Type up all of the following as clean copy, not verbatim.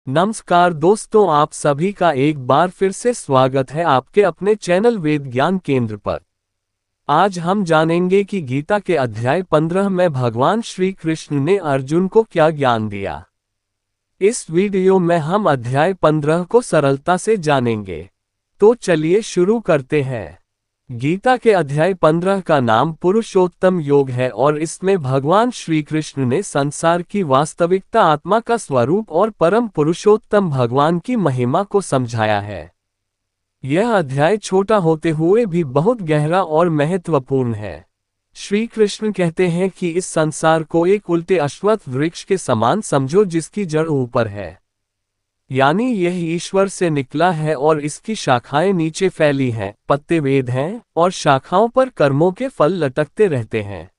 नमस्कार दोस्तों, आप सभी का एक बार फिर से स्वागत है आपके अपने चैनल वेद ज्ञान केंद्र पर। आज हम जानेंगे कि गीता के अध्याय 15 में भगवान श्री कृष्ण ने अर्जुन को क्या ज्ञान दिया। इस वीडियो में हम अध्याय 15 को सरलता से जानेंगे। तो चलिए शुरू करते हैं। गीता के अध्याय 15 का नाम पुरुषोत्तम योग है और इसमें भगवान श्री कृष्ण ने संसार की वास्तविकता, आत्मा का स्वरूप और परम पुरुषोत्तम भगवान की महिमा को समझाया है। यह अध्याय छोटा होते हुए भी बहुत गहरा और महत्वपूर्ण है। श्री कृष्ण कहते हैं कि इस संसार को एक उल्टे अश्वत्थ वृक्ष के समान समझो जिसकी जड़ ऊपर है, यानी यह ईश्वर से निकला है और इसकी शाखाएं नीचे फैली हैं। पत्ते वेद हैं और शाखाओं पर कर्मों के फल लटकते रहते हैं।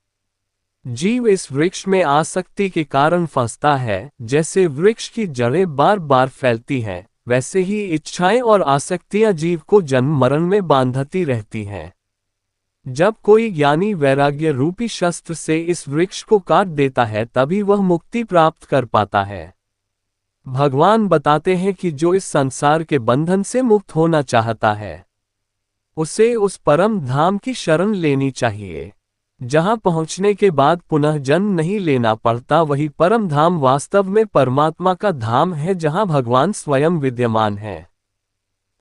जीव इस वृक्ष में आसक्ति के कारण फंसता है। जैसे वृक्ष की जड़ें बार बार फैलती हैं, वैसे ही इच्छाएं और आसक्तियां जीव को जन्म मरण में बांधती रहती हैं। जब कोई ज्ञानी वैराग्य रूपी शस्त्र से इस वृक्ष को काट देता है, तभी वह मुक्ति प्राप्त कर पाता है। भगवान बताते हैं कि जो इस संसार के बंधन से मुक्त होना चाहता है, उसे उस परम धाम की शरण लेनी चाहिए, जहां पहुंचने के बाद पुनः जन्म नहीं लेना पड़ता। वही परम धाम वास्तव में परमात्मा का धाम है, जहां भगवान स्वयं विद्यमान है।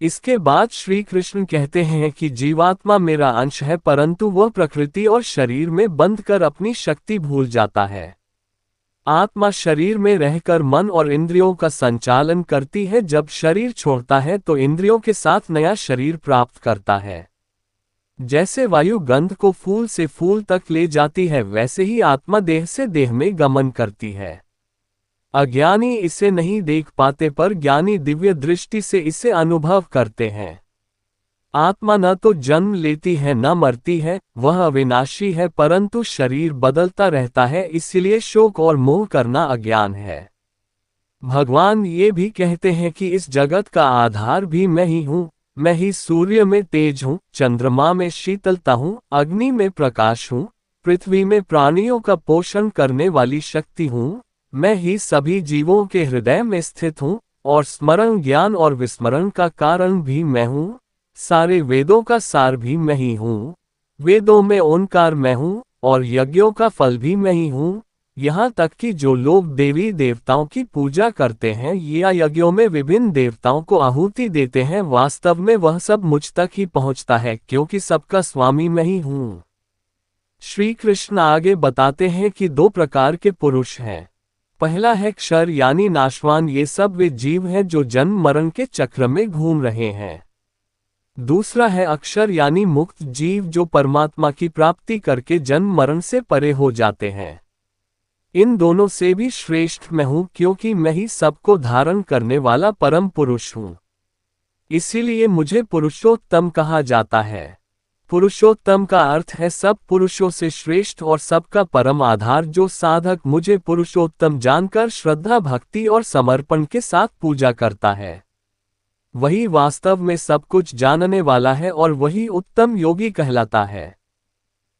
इसके बाद श्री कृष्ण कहते हैं कि जीवात्मा मेरा अंश है, परंतु वह प्रकृति और शरीर में बंध कर अपनी शक्ति भूल जाता है। आत्मा शरीर में रहकर मन और इंद्रियों का संचालन करती है। जब शरीर छोड़ता है तो इंद्रियों के साथ नया शरीर प्राप्त करता है। जैसे वायु गंध को फूल से फूल तक ले जाती है, वैसे ही आत्मा देह से देह में गमन करती है। अज्ञानी इसे नहीं देख पाते, पर ज्ञानी दिव्य दृष्टि से इसे अनुभव करते हैं। आत्मा न तो जन्म लेती है न मरती है, वह अविनाशी है, परंतु शरीर बदलता रहता है, इसलिए शोक और मोह करना अज्ञान है। भगवान ये भी कहते हैं कि इस जगत का आधार भी मैं ही हूँ। मैं ही सूर्य में तेज हूँ, चंद्रमा में शीतलता हूँ, अग्नि में प्रकाश हूँ, पृथ्वी में प्राणियों का पोषण करने वाली शक्ति हूँ। मैं ही सभी जीवों के हृदय में स्थित हूँ और स्मरण, ज्ञान और विस्मरण का कारण भी मैं हूँ। सारे वेदों का सार भी मैं ही हूँ। वेदों में ओंकार मैं हूँ और यज्ञों का फल भी मैं ही हूँ। यहाँ तक कि जो लोग देवी देवताओं की पूजा करते हैं या यज्ञों में विभिन्न देवताओं को आहुति देते हैं, वास्तव में वह सब मुझ तक ही पहुँचता है, क्योंकि सबका स्वामी मैं ही हूँ। श्री कृष्ण आगे बताते हैं कि दो प्रकार के पुरुष हैं। पहला है क्षर यानी नाशवान। ये सब वे जीव हैं जो जन्म मरण के चक्र में घूम रहे हैं। दूसरा है अक्षर यानी मुक्त जीव, जो परमात्मा की प्राप्ति करके जन्म मरण से परे हो जाते हैं। इन दोनों से भी श्रेष्ठ मैं हूं, क्योंकि मैं ही सबको धारण करने वाला परम पुरुष हूं। इसीलिए मुझे पुरुषोत्तम कहा जाता है। पुरुषोत्तम का अर्थ है सब पुरुषों से श्रेष्ठ और सबका परम आधार। जो साधक मुझे पुरुषोत्तम जानकर श्रद्धा, भक्ति और समर्पण के साथ पूजा करता है, वही वास्तव में सब कुछ जानने वाला है और वही उत्तम योगी कहलाता है।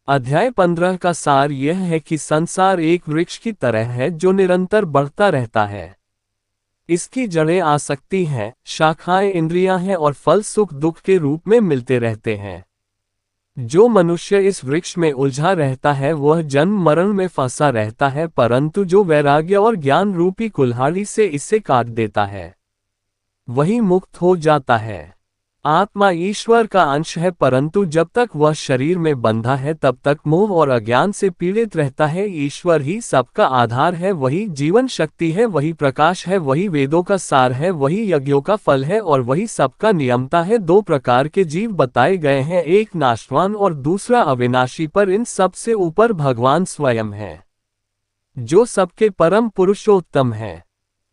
अध्याय 15 का सार यह है कि संसार एक वृक्ष की तरह है जो निरंतर बढ़ता रहता है। इसकी जड़ें आसक्ति हैं, शाखाएं इंद्रियां हैं और फल सुख दुख के रूप में मिलते रहते हैं। जो मनुष्य इस वृक्ष में उलझा रहता है वह जन्म मरण में फंसा रहता है, परंतु जो वैराग्य और ज्ञान रूपी कुल्हाड़ी से इसे काट देता है, वही मुक्त हो जाता है। आत्मा ईश्वर का अंश है, परंतु जब तक वह शरीर में बंधा है तब तक मोह और अज्ञान से पीड़ित रहता है। ईश्वर ही सबका आधार है, वही जीवन शक्ति है, वही प्रकाश है, वही वेदों का सार है, वही यज्ञों का फल है और वही सबका नियमता है। दो प्रकार के जीव बताए गए हैं, एक नाशवान और दूसरा अविनाशी, पर इन सबसे ऊपर भगवान स्वयं है, जो सबके परम पुरुषोत्तम है।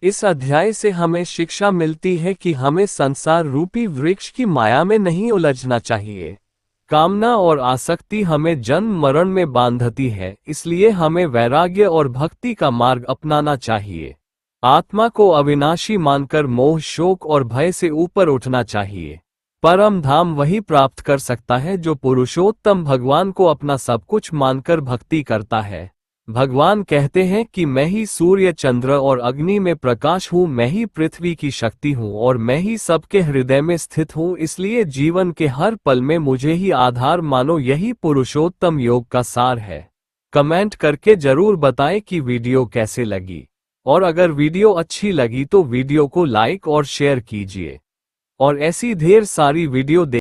इस अध्याय से हमें शिक्षा मिलती है कि हमें संसार रूपी वृक्ष की माया में नहीं उलझना चाहिए। कामना और आसक्ति हमें जन्म मरण में बांधती है, इसलिए हमें वैराग्य और भक्ति का मार्ग अपनाना चाहिए। आत्मा को अविनाशी मानकर मोह, शोक और भय से ऊपर उठना चाहिए। परम धाम वही प्राप्त कर सकता है जो पुरुषोत्तम भगवान को अपना सब कुछ मानकर भक्ति करता है। भगवान कहते हैं कि मैं ही सूर्य चंद्र और अग्नि में प्रकाश हूँ, मैं ही पृथ्वी की शक्ति हूँ और मैं ही सबके हृदय में स्थित हूँ, इसलिए जीवन के हर पल में मुझे ही आधार मानो। यही पुरुषोत्तम योग का सार है। कमेंट करके जरूर बताएं कि वीडियो कैसे लगी, और अगर वीडियो अच्छी लगी तो वीडियो को लाइक और शेयर कीजिए, और ऐसी ढेर सारी वीडियो